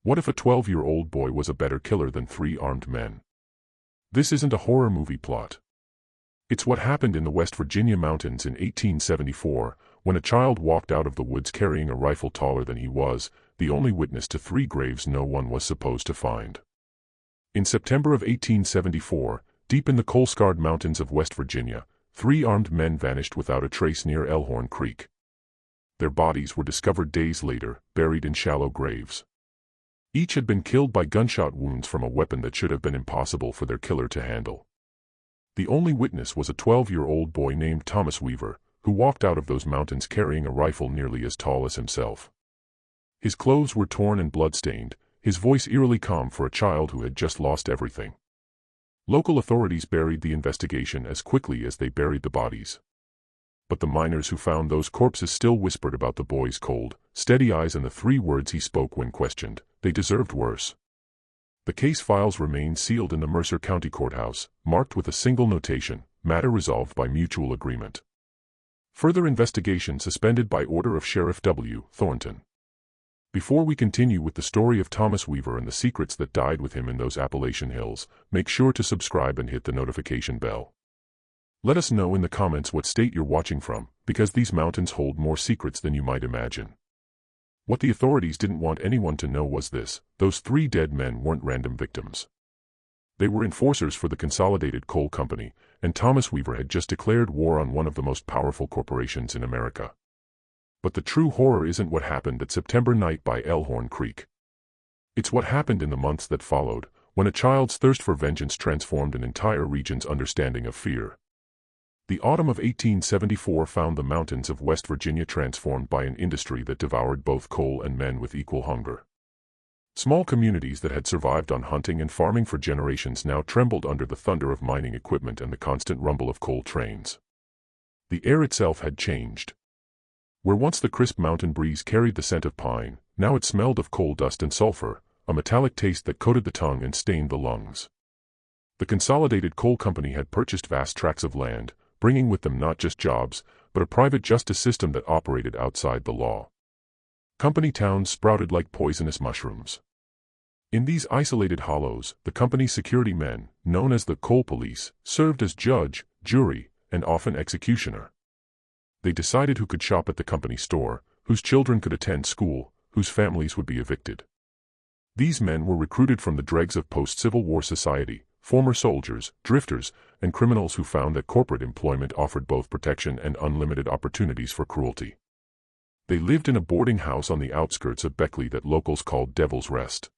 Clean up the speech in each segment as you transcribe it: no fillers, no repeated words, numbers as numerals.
What if a 12-year-old boy was a better killer than three armed men? This isn't a horror movie plot. It's what happened in the West Virginia mountains in 1874, when a child walked out of the woods carrying a rifle taller than he was, the only witness to three graves no one was supposed to find. In September of 1874, deep in the coal-scarred mountains of West Virginia, three armed men vanished without a trace near Elkhorn Creek. Their bodies were discovered days later, buried in shallow graves. Each had been killed by gunshot wounds from a weapon that should have been impossible for their killer to handle. The only witness was a 12-year-old boy named Thomas Weaver, who walked out of those mountains carrying a rifle nearly as tall as himself. His clothes were torn and blood-stained, his voice eerily calm for a child who had just lost everything. Local authorities buried the investigation as quickly as they buried the bodies. But the miners who found those corpses still whispered about the boy's cold, steady eyes and the three words he spoke when questioned. They deserved worse. The case files remained sealed in the Mercer County Courthouse, marked with a single notation, matter resolved by mutual agreement. Further investigation suspended by order of Sheriff W. Thornton. Before we continue with the story of Thomas Weaver and the secrets that died with him in those Appalachian hills, make sure to subscribe and hit the notification bell. Let us know in the comments what state you're watching from, because these mountains hold more secrets than you might imagine. What the authorities didn't want anyone to know was this: those three dead men weren't random victims. They were enforcers for the Consolidated Coal Company, and Thomas Weaver had just declared war on one of the most powerful corporations in America. But the true horror isn't what happened that September night by Elkhorn Creek. It's what happened in the months that followed, when a child's thirst for vengeance transformed an entire region's understanding of fear. The autumn of 1874 found the mountains of West Virginia transformed by an industry that devoured both coal and men with equal hunger. Small communities that had survived on hunting and farming for generations now trembled under the thunder of mining equipment and the constant rumble of coal trains. The air itself had changed. Where once the crisp mountain breeze carried the scent of pine, now it smelled of coal dust and sulfur, a metallic taste that coated the tongue and stained the lungs. The Consolidated Coal Company had purchased vast tracts of land, bringing with them not just jobs, but a private justice system that operated outside the law. Company towns sprouted like poisonous mushrooms. In these isolated hollows, the company's security men, known as the coal police, served as judge, jury, and often executioner. They decided who could shop at the company store, whose children could attend school, whose families would be evicted. These men were recruited from the dregs of post-Civil War society, former soldiers, drifters, and criminals who found that corporate employment offered both protection and unlimited opportunities for cruelty. They lived in a boarding house on the outskirts of Beckley that locals called Devil's Rest.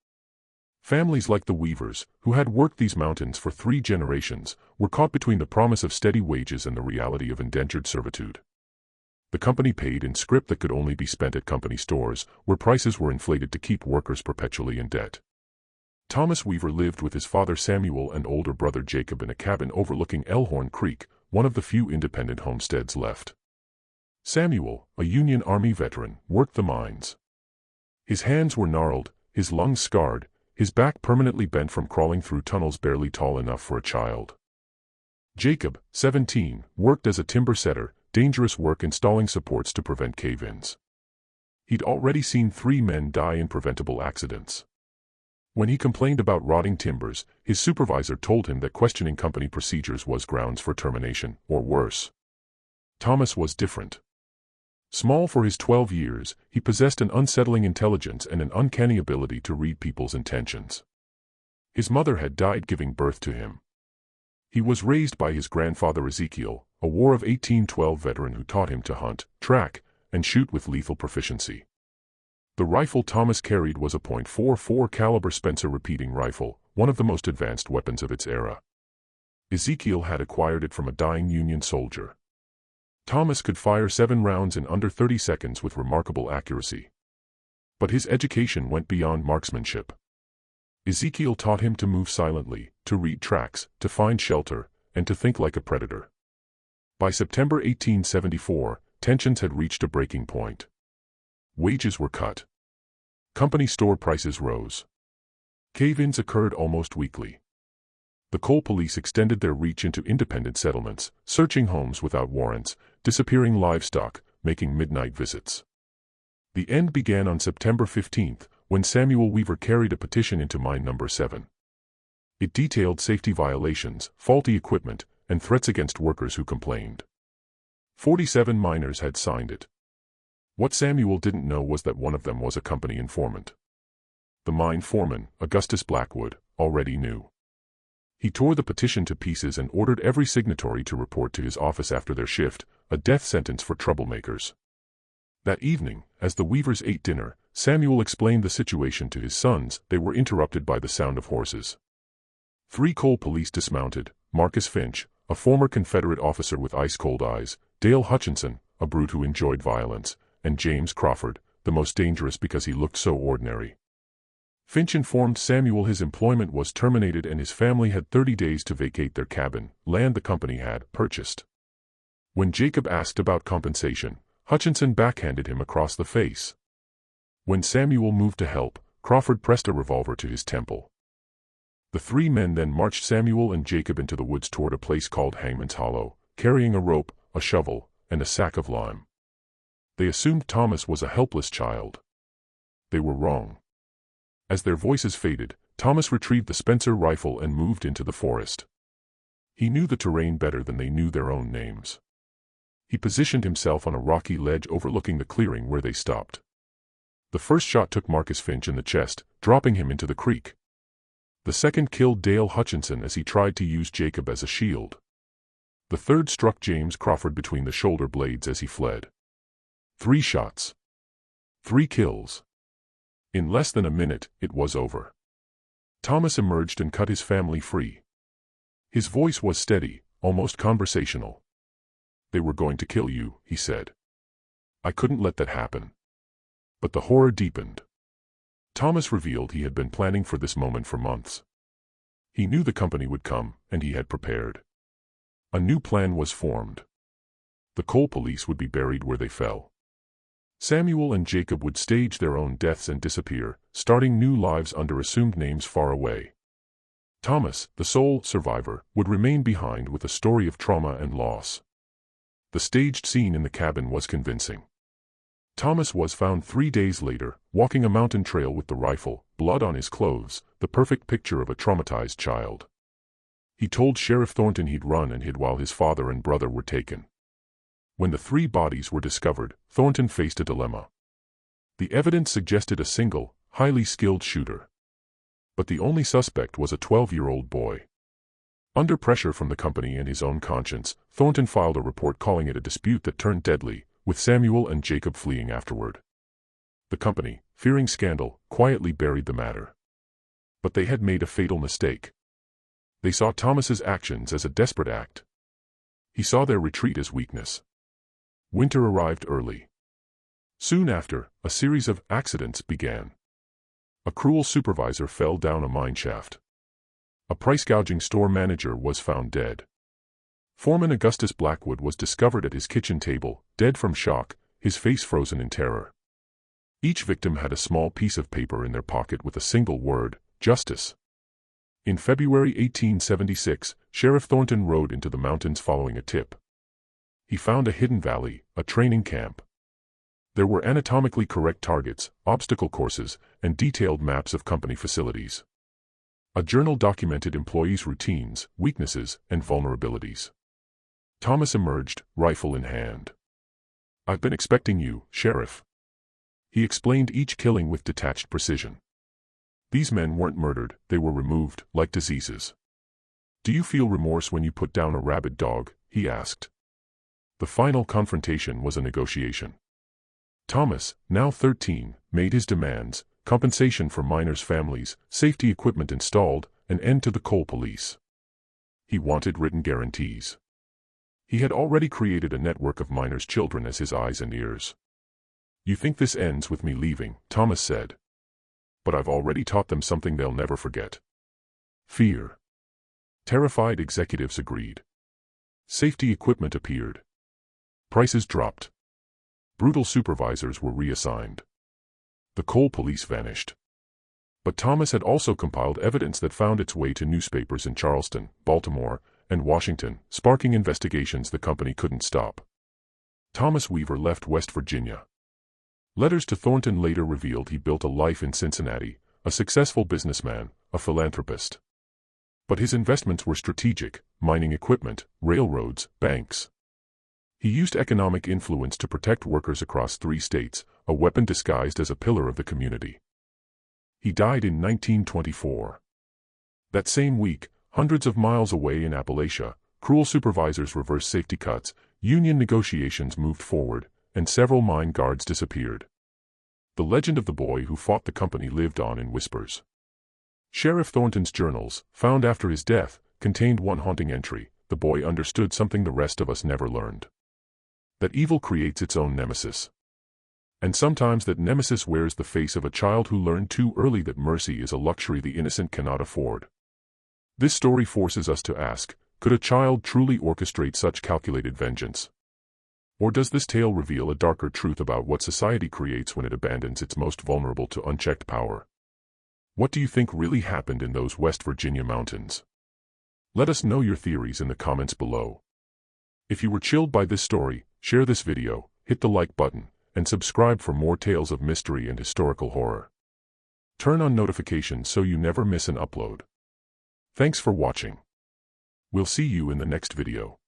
Families like the Weavers, who had worked these mountains for 3 generations, were caught between the promise of steady wages and the reality of indentured servitude. The company paid in scrip that could only be spent at company stores, where prices were inflated to keep workers perpetually in debt. Thomas Weaver lived with his father Samuel and older brother Jacob in a cabin overlooking Elkhorn Creek, one of the few independent homesteads left. Samuel, a Union Army veteran, worked the mines. His hands were gnarled, his lungs scarred, his back permanently bent from crawling through tunnels barely tall enough for a child. Jacob, 17, worked as a timber setter, dangerous work installing supports to prevent cave-ins. He'd already seen 3 men die in preventable accidents. When he complained about rotting timbers, his supervisor told him that questioning company procedures was grounds for termination, or worse. Thomas was different. Small for his 12 years, he possessed an unsettling intelligence and an uncanny ability to read people's intentions. His mother had died giving birth to him. He was raised by his grandfather Ezekiel, a War of 1812 veteran who taught him to hunt, track, and shoot with lethal proficiency. The rifle Thomas carried was a .44 caliber Spencer repeating rifle, one of the most advanced weapons of its era. Ezekiel had acquired it from a dying Union soldier. Thomas could fire 7 rounds in under 30 seconds with remarkable accuracy. But his education went beyond marksmanship. Ezekiel taught him to move silently, to read tracks, to find shelter, and to think like a predator. By September 1874, tensions had reached a breaking point. Wages were cut. Company store prices rose. Cave-ins occurred almost weekly. The coal police extended their reach into independent settlements, searching homes without warrants, disappearing livestock, making midnight visits. The end began on September 15, when Samuel Weaver carried a petition into mine number 7. It detailed safety violations, faulty equipment, and threats against workers who complained. 47 miners had signed it. What Samuel didn't know was that one of them was a company informant. The mine foreman, Augustus Blackwood, already knew. He tore the petition to pieces and ordered every signatory to report to his office after their shift, a death sentence for troublemakers. That evening, as the Weavers ate dinner, Samuel explained the situation to his sons. They were interrupted by the sound of horses. 3 coal police dismounted: Marcus Finch, a former Confederate officer with ice-cold eyes; Dale Hutchinson, a brute who enjoyed violence; and James Crawford, the most dangerous because he looked so ordinary. Finch informed Samuel his employment was terminated and his family had 30 days to vacate their cabin, land the company had purchased. When Jacob asked about compensation, Hutchinson backhanded him across the face. When Samuel moved to help, Crawford pressed a revolver to his temple. The 3 men then marched Samuel and Jacob into the woods toward a place called Hangman's Hollow, carrying a rope, a shovel, and a sack of lime. They assumed Thomas was a helpless child. They were wrong. As their voices faded, Thomas retrieved the Spencer rifle and moved into the forest. He knew the terrain better than they knew their own names. He positioned himself on a rocky ledge overlooking the clearing where they stopped. The first shot took Marcus Finch in the chest, dropping him into the creek. The second killed Dale Hutchinson as he tried to use Jacob as a shield. The third struck James Crawford between the shoulder blades as he fled. 3 shots. 3 kills. In less than a minute, it was over. Thomas emerged and cut his family free. His voice was steady, almost conversational. "They were going to kill you," he said. "I couldn't let that happen." But the horror deepened. Thomas revealed he had been planning for this moment for months. He knew the company would come, and he had prepared. A new plan was formed. The coal police would be buried where they fell. Samuel and Jacob would stage their own deaths and disappear, starting new lives under assumed names far away. Thomas, the sole survivor, would remain behind with a story of trauma and loss. The staged scene in the cabin was convincing. Thomas was found 3 days later, walking a mountain trail with the rifle, blood on his clothes, the perfect picture of a traumatized child. He told Sheriff Thornton he'd run and hid while his father and brother were taken. When the 3 bodies were discovered, Thornton faced a dilemma. The evidence suggested a single, highly skilled shooter. But the only suspect was a 12-year-old boy. Under pressure from the company and his own conscience, Thornton filed a report calling it a dispute that turned deadly, with Samuel and Jacob fleeing afterward. The company, fearing scandal, quietly buried the matter. But they had made a fatal mistake. They saw Thomas's actions as a desperate act. He saw their retreat as weakness. Winter arrived early. Soon after, a series of accidents began. A cruel supervisor fell down a mine shaft. A price-gouging store manager was found dead. Foreman Augustus Blackwood was discovered at his kitchen table, dead from shock, his face frozen in terror. Each victim had a small piece of paper in their pocket with a single word: justice. In February 1876, Sheriff Thornton rode into the mountains following a tip. He found a hidden valley, a training camp. There were anatomically correct targets, obstacle courses, and detailed maps of company facilities. A journal documented employees' routines, weaknesses, and vulnerabilities. Thomas emerged, rifle in hand. "I've been expecting you, Sheriff." He explained each killing with detached precision. These men weren't murdered, they were removed, like diseases. "Do you feel remorse when you put down a rabid dog?" he asked. The final confrontation was a negotiation. Thomas, now 13, made his demands: compensation for miners' families, safety equipment installed, an end to the coal police. He wanted written guarantees. He had already created a network of miners' children as his eyes and ears. "You think this ends with me leaving," Thomas said. "But I've already taught them something they'll never forget. Fear." Terrified executives agreed. Safety equipment appeared. Prices dropped. Brutal supervisors were reassigned. The coal police vanished. But Thomas had also compiled evidence that found its way to newspapers in Charleston, Baltimore, and Washington, sparking investigations the company couldn't stop. Thomas Weaver left West Virginia. Letters to Thornton later revealed he built a life in Cincinnati, a successful businessman, a philanthropist. But his investments were strategic: mining equipment, railroads, banks. He used economic influence to protect workers across 3 states, a weapon disguised as a pillar of the community. He died in 1924. That same week, hundreds of miles away in Appalachia, cruel supervisors reversed safety cuts, union negotiations moved forward, and several mine guards disappeared. The legend of the boy who fought the company lived on in whispers. Sheriff Thornton's journals, found after his death, contained one haunting entry: the boy understood something the rest of us never learned. That evil creates its own nemesis. And sometimes that nemesis wears the face of a child who learned too early that mercy is a luxury the innocent cannot afford. This story forces us to ask, could a child truly orchestrate such calculated vengeance? Or does this tale reveal a darker truth about what society creates when it abandons its most vulnerable to unchecked power? What do you think really happened in those West Virginia mountains? Let us know your theories in the comments below. If you were chilled by this story, share this video, hit the like button, and subscribe for more tales of mystery and historical horror. Turn on notifications so you never miss an upload. Thanks for watching. We'll see you in the next video.